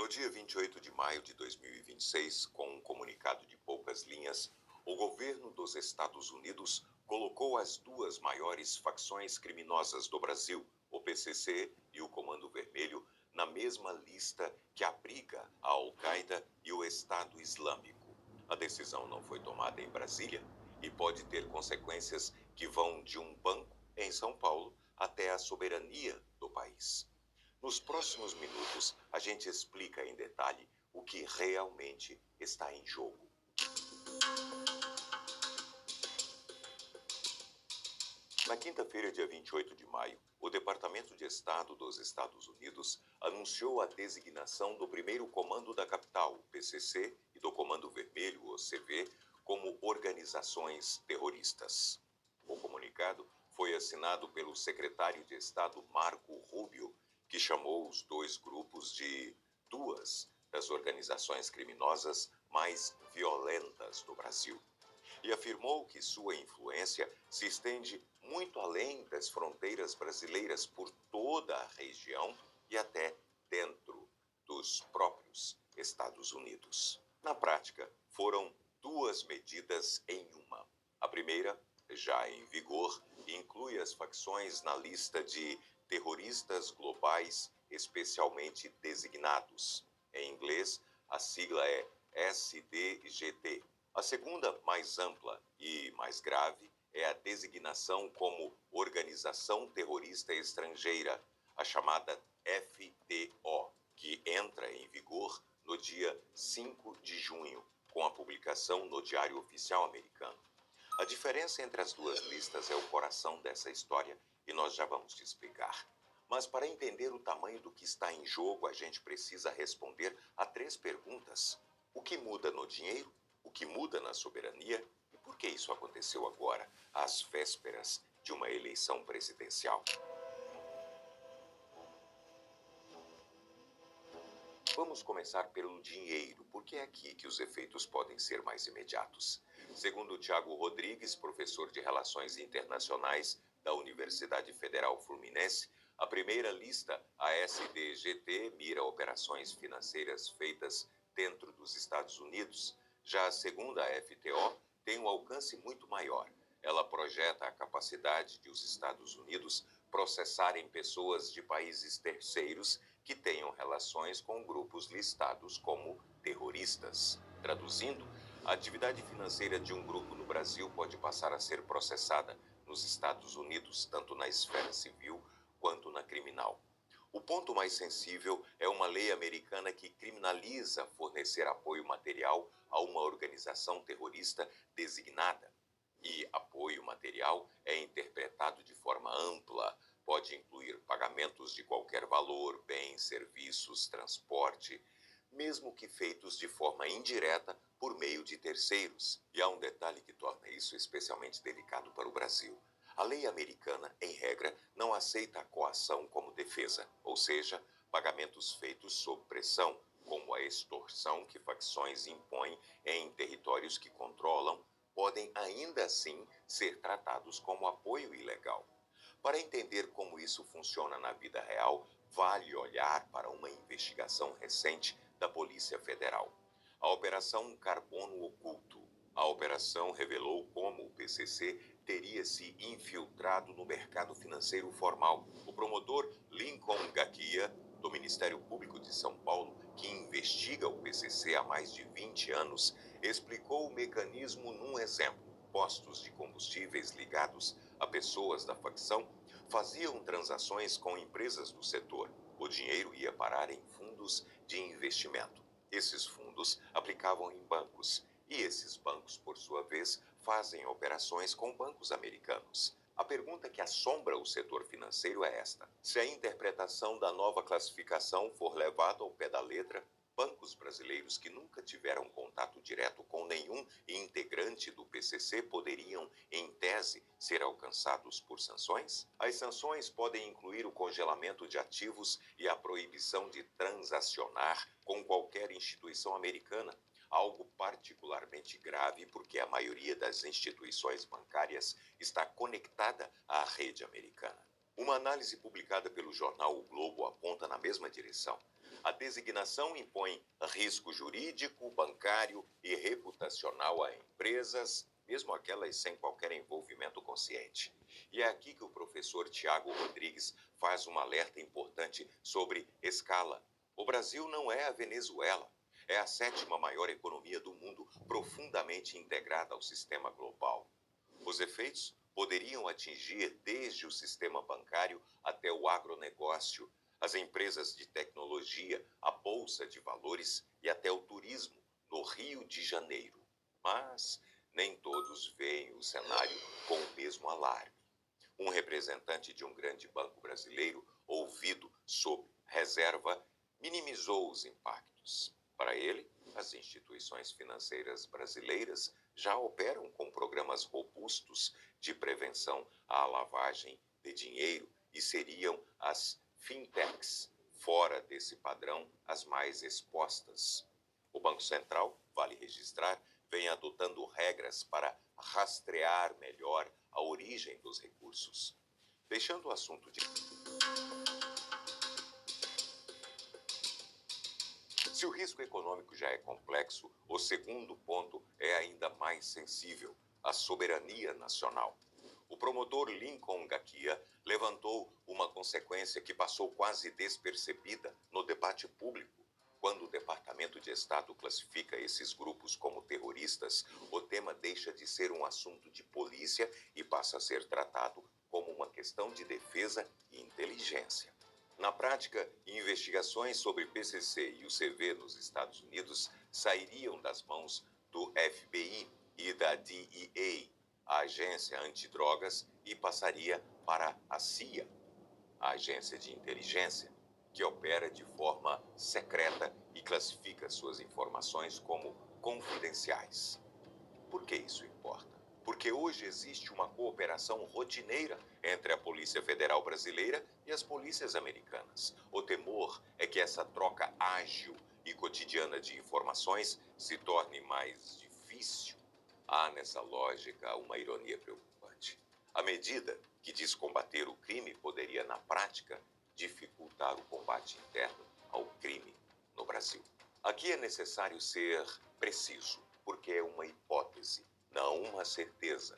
No dia 28 de maio de 2026, com um comunicado de poucas linhas, o governo dos Estados Unidos colocou as duas maiores facções criminosas do Brasil, o PCC e o Comando Vermelho, na mesma lista que abriga a Al-Qaeda e o Estado Islâmico. A decisão não foi tomada em Brasília e pode ter consequências que vão de um banco em São Paulo até a soberania do país. Nos próximos minutos, a gente explica em detalhe o que realmente está em jogo. Na quinta-feira, dia 28 de maio, o Departamento de Estado dos Estados Unidos anunciou a designação do primeiro comando da capital, o PCC, e do Comando Vermelho, o CV, como organizações terroristas. O comunicado foi assinado pelo secretário de Estado Marco Rubio, que chamou os dois grupos de duas das organizações criminosas mais violentas do Brasil. E afirmou que sua influência se estende muito além das fronteiras brasileiras por toda a região e até dentro dos próprios Estados Unidos. Na prática, foram duas medidas em uma. A primeira, já em vigor, inclui as facções na lista de terroristas globais especialmente designados. Em inglês, a sigla é SDGT. A segunda, mais ampla e mais grave, é a designação como Organização Terrorista Estrangeira, a chamada FTO, que entra em vigor no dia 5 de junho, com a publicação no Diário Oficial Americano. A diferença entre as duas listas é o coração dessa história e nós já vamos te explicar. Mas para entender o tamanho do que está em jogo, a gente precisa responder a três perguntas. O que muda no dinheiro? O que muda na soberania? E por que isso aconteceu agora, às vésperas de uma eleição presidencial? Vamos começar pelo dinheiro, porque é aqui que os efeitos podem ser mais imediatos. Segundo Tiago Rodrigues, professor de Relações Internacionais da Universidade Federal Fluminense, a primeira lista, a SDGT, mira operações financeiras feitas dentro dos Estados Unidos. Já a segunda, a FTO, tem um alcance muito maior. Ela projeta a capacidade de os Estados Unidos processarem pessoas de países terceiros que tenham relações com grupos listados como terroristas. Traduzindo, a atividade financeira de um grupo no Brasil pode passar a ser processada nos Estados Unidos, tanto na esfera civil quanto na criminal. O ponto mais sensível é uma lei americana que criminaliza fornecer apoio material a uma organização terrorista designada. E apoio material é interpretado de forma ampla, pode incluir pagamentos de qualquer valor, bens, serviços, transporte, mesmo que feitos de forma indireta por meio de terceiros. E há um detalhe que torna isso especialmente delicado para o Brasil. A lei americana, em regra, não aceita a coação como defesa, ou seja, pagamentos feitos sob pressão, como a extorsão que facções impõem em territórios que controlam, podem ainda assim ser tratados como apoio ilegal. Para entender como isso funciona na vida real, vale olhar para uma investigação recente da Polícia Federal. A Operação Carbono Oculto. A operação revelou como o PCC teria se infiltrado no mercado financeiro formal. O promotor Lincoln Gakia, do Ministério Público de São Paulo, que investiga o PCC há mais de 20 anos, explicou o mecanismo num exemplo. Postos de combustíveis ligados a pessoas da facção faziam transações com empresas do setor. O dinheiro ia parar em fundos de investimento. Esses fundos aplicavam em bancos. E esses bancos, por sua vez, fazem operações com bancos americanos. A pergunta que assombra o setor financeiro é esta: se a interpretação da nova classificação for levada ao pé da letra, bancos brasileiros que nunca tiveram contato direto com nenhum integrante do PCC poderiam, em tese, ser alcançados por sanções? As sanções podem incluir o congelamento de ativos e a proibição de transacionar com qualquer instituição americana, algo particularmente grave porque a maioria das instituições bancárias está conectada à rede americana. Uma análise publicada pelo jornal O Globo aponta na mesma direção. A designação impõe risco jurídico, bancário e reputacional a empresas, mesmo aquelas sem qualquer envolvimento consciente. E é aqui que o professor Tiago Rodrigues faz um alerta importante sobre escala. O Brasil não é a Venezuela. É a 7ª maior economia do mundo, profundamente integrada ao sistema global. Os efeitos poderiam atingir desde o sistema bancário até o agronegócio, as empresas de tecnologia, a bolsa de valores e até o turismo no Rio de Janeiro. Mas nem todos veem o cenário com o mesmo alarme. Um representante de um grande banco brasileiro, ouvido sob reserva, minimizou os impactos. Para ele, as instituições financeiras brasileiras já operam com programas robustos de prevenção à lavagem de dinheiro e seriam as fintechs, fora desse padrão, as mais expostas. O Banco Central, vale registrar, vem adotando regras para rastrear melhor a origem dos recursos. Deixando o assunto de... Se o risco econômico já é complexo, o segundo ponto é ainda mais sensível: a soberania nacional. O promotor Lincoln Gakia levantou uma consequência que passou quase despercebida no debate público. Quando o Departamento de Estado classifica esses grupos como terroristas, o tema deixa de ser um assunto de polícia e passa a ser tratado como uma questão de defesa e inteligência. Na prática, investigações sobre PCC e o CV nos Estados Unidos sairiam das mãos do FBI e da DEA, a Agência Antidrogas, e passaria para a CIA, a Agência de Inteligência, que opera de forma secreta e classifica suas informações como confidenciais. Por que isso importa? Porque hoje existe uma cooperação rotineira entre a Polícia Federal brasileira e as polícias americanas. O temor é que essa troca ágil e cotidiana de informações se torne mais difícil. Há nessa lógica uma ironia preocupante. A medida que diz combater o crime poderia, na prática, dificultar o combate interno ao crime no Brasil. Aqui é necessário ser preciso, porque é uma hipótese, não uma certeza.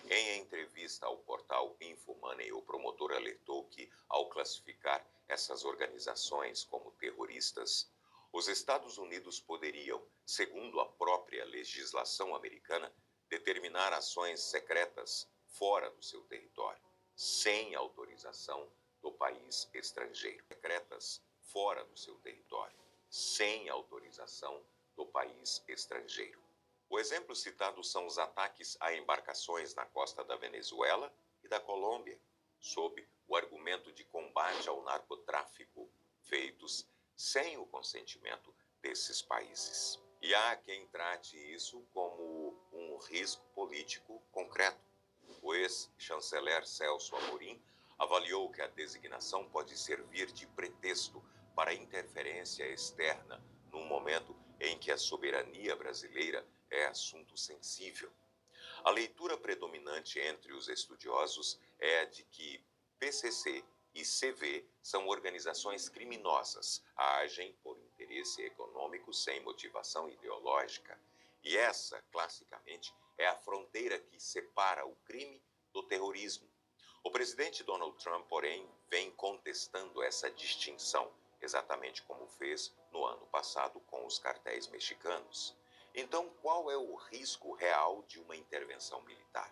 Em entrevista ao portal InfoMoney, o promotor alertou que, ao classificar essas organizações como terroristas, os Estados Unidos poderiam, segundo a própria legislação americana, determinar ações secretas fora do seu território, sem autorização do país estrangeiro. Secretas fora do seu território, sem autorização do país estrangeiro. O exemplo citado são os ataques a embarcações na costa da Venezuela e da Colômbia, sob o argumento de combate ao narcotráfico, feitos sem o consentimento desses países. E há quem trate isso como um risco político concreto. O ex-chanceler Celso Amorim avaliou que a designação pode servir de pretexto para interferência externa num momento em que a soberania brasileira é assunto sensível. A leitura predominante entre os estudiosos é a de que PCC e CV são organizações criminosas, agem por interesse econômico sem motivação ideológica. E essa, classicamente, é a fronteira que separa o crime do terrorismo. O presidente Donald Trump, porém, vem contestando essa distinção, exatamente como fez no ano passado com os cartéis mexicanos. Então, qual é o risco real de uma intervenção militar?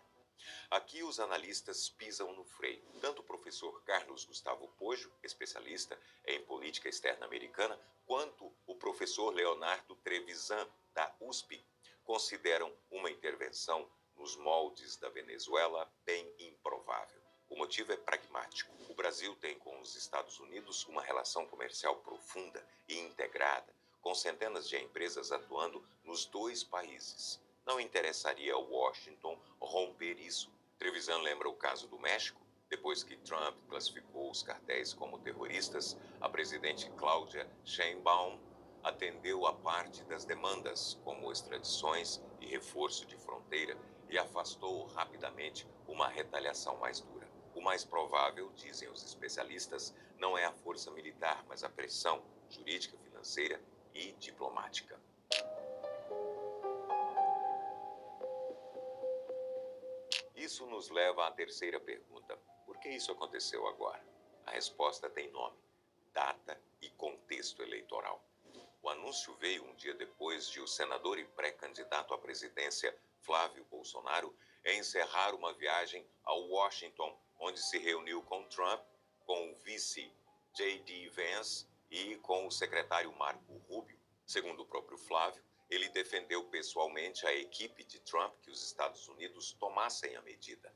Aqui os analistas pisam no freio. Tanto o professor Carlos Gustavo Poggio, especialista em política externa americana, quanto o professor Leonardo Trevisan, da USP, consideram uma intervenção nos moldes da Venezuela bem improvável. O motivo é pragmático. O Brasil tem com os Estados Unidos uma relação comercial profunda e integrada, com centenas de empresas atuando nos dois países. Não interessaria a Washington romper isso. Trevisan lembra o caso do México. Depois que Trump classificou os cartéis como terroristas, a presidente Cláudia Sheinbaum atendeu a parte das demandas, como extradições e reforço de fronteira, e afastou rapidamente uma retaliação mais dura. O mais provável, dizem os especialistas, não é a força militar, mas a pressão jurídica, financeira e diplomática. Isso nos leva à terceira pergunta. Por que isso aconteceu agora? A resposta tem nome: data e contexto eleitoral. O anúncio veio um dia depois de o senador e pré-candidato à presidência Flávio Bolsonaro encerrar uma viagem a Washington, onde se reuniu com Trump, com o vice J.D. Vance e com o secretário Marco Rubio. Segundo o próprio Flávio, ele defendeu pessoalmente a equipe de Trump que os Estados Unidos tomassem a medida.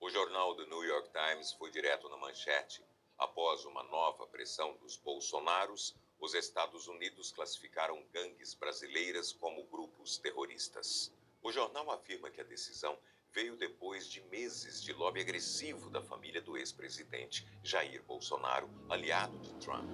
O jornal The New York Times foi direto na manchete. Após uma nova pressão dos Bolsonaros, os Estados Unidos classificaram gangues brasileiras como grupos terroristas. O jornal afirma que a decisão veio depois de meses de lobby agressivo da família do ex-presidente Jair Bolsonaro, aliado de Trump.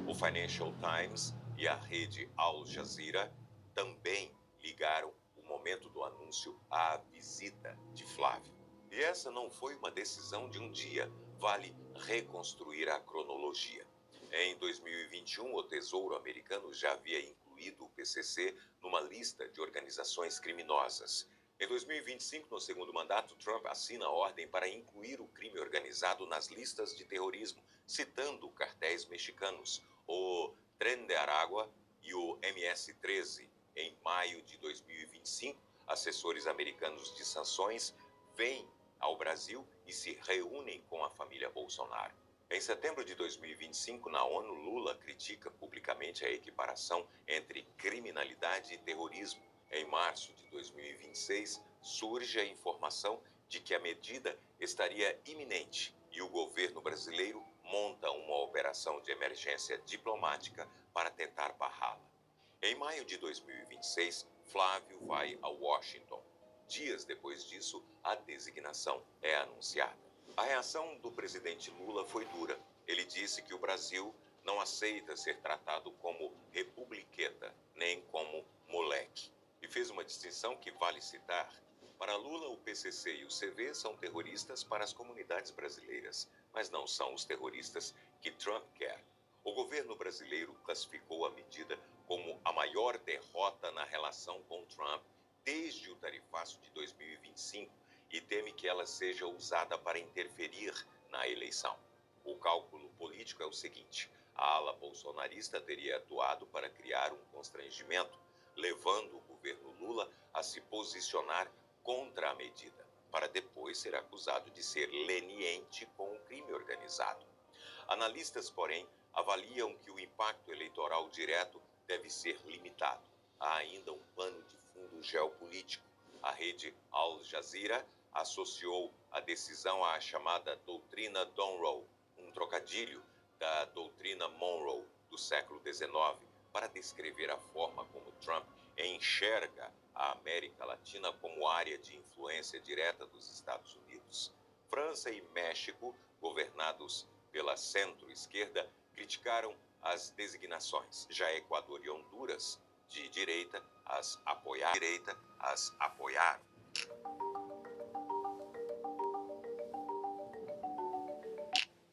O Financial Times e a rede Al Jazeera também ligaram o momento do anúncio à visita de Flávio. E essa não foi uma decisão de um dia, vale reconstruir a cronologia. Em 2021, o Tesouro americano já havia incluído o PCC numa lista de organizações criminosas. Em 2025, no segundo mandato, Trump assina a ordem para incluir o crime organizado nas listas de terrorismo, citando cartéis mexicanos, o Tren de Aragua e o MS-13. Em maio de 2025, assessores americanos de sanções vêm ao Brasil e se reúnem com a família Bolsonaro. Em setembro de 2025, na ONU, Lula critica publicamente a equiparação entre criminalidade e terrorismo. Em março de 2026, surge a informação de que a medida estaria iminente e o governo brasileiro monta uma operação de emergência diplomática para tentar barrá-la. Em maio de 2026, Flávio vai a Washington. Dias depois disso, a designação é anunciada. A reação do presidente Lula foi dura. Ele disse que o Brasil não aceita ser tratado como republiqueta, nem como moleque. E fez uma distinção que vale citar. Para Lula, o PCC e o CV são terroristas para as comunidades brasileiras, mas não são os terroristas que Trump quer. O governo brasileiro classificou a medida como a maior derrota na relação com Trump desde o tarifaço de 2025 e teme que ela seja usada para interferir na eleição. O cálculo político é o seguinte: a ala bolsonarista teria atuado para criar um constrangimento, levando o governo Lula a se posicionar contra a medida, para depois ser acusado de ser leniente com o crime organizado. Analistas, porém, avaliam que o impacto eleitoral direto deve ser limitado. Há ainda um pano de fundo geopolítico. A rede Al Jazeera associou a decisão à chamada doutrina Monroe, um trocadilho da doutrina Monroe do século XIX, para descrever a forma como Trump enxerga a América Latina como área de influência direta dos Estados Unidos. França e México, governados pela centro-esquerda, criticaram as designações. Já Equador e Honduras, de direita, as apoiaram.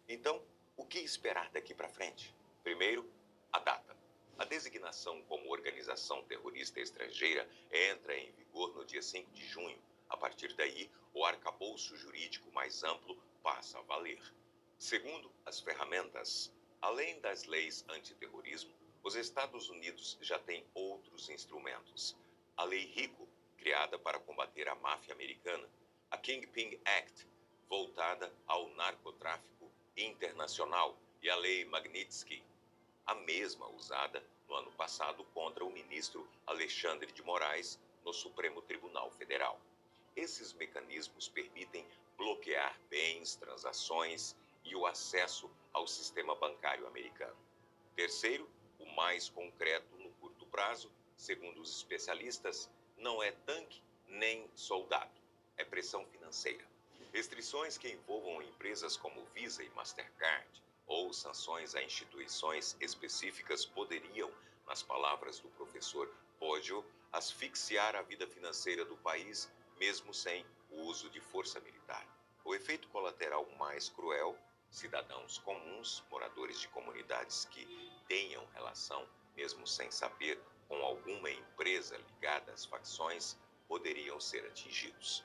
Então, o que esperar daqui para frente? Primeiro, a data. A designação como organização terrorista estrangeira entra em vigor no dia 5 de junho. A partir daí, o arcabouço jurídico mais amplo passa a valer. Segundo, as ferramentas. Além das leis antiterrorismo, os Estados Unidos já têm outros instrumentos. A Lei RICO, criada para combater a máfia americana. A Kingpin Act, voltada ao narcotráfico internacional. E a Lei Magnitsky, a mesma usada no ano passado contra o ministro Alexandre de Moraes no Supremo Tribunal Federal. Esses mecanismos permitem bloquear bens, transações e o acesso ao sistema bancário americano. Terceiro, o mais concreto no curto prazo, segundo os especialistas, não é tanque nem soldado, é pressão financeira. Restrições que envolvam empresas como Visa e Mastercard ou sanções a instituições específicas poderiam, nas palavras do professor Poggio, asfixiar a vida financeira do país, mesmo sem o uso de força militar. O efeito colateral mais cruel: cidadãos comuns, moradores de comunidades que tenham relação, mesmo sem saber, com alguma empresa ligada às facções, poderiam ser atingidos.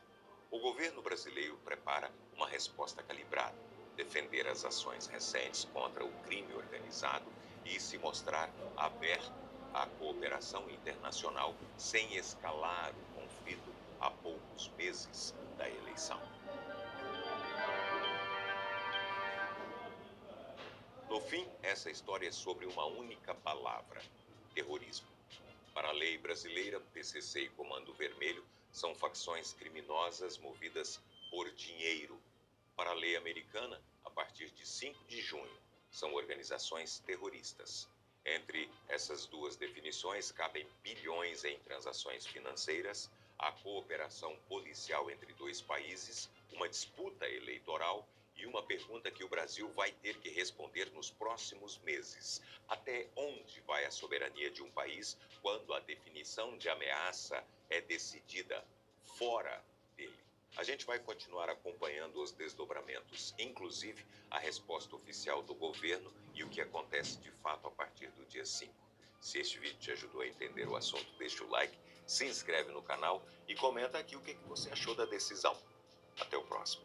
O governo brasileiro prepara uma resposta calibrada, defender as ações recentes contra o crime organizado e se mostrar aberto à cooperação internacional sem escalar o conflito a poucos meses da eleição. No fim, essa história é sobre uma única palavra: terrorismo. Para a lei brasileira, PCC e Comando Vermelho são facções criminosas movidas por dinheiro. Para a lei americana, a partir de 5 de junho, são organizações terroristas. Entre essas duas definições cabem bilhões em transações financeiras, a cooperação policial entre dois países, uma disputa eleitoral e uma pergunta que o Brasil vai ter que responder nos próximos meses: até onde vai a soberania de um país quando a definição de ameaça é decidida fora dele? A gente vai continuar acompanhando os desdobramentos, inclusive a resposta oficial do governo e o que acontece de fato a partir do dia 5. Se este vídeo te ajudou a entender o assunto, deixa o like, se inscreve no canal e comenta aqui o que você achou da decisão. Até o próximo.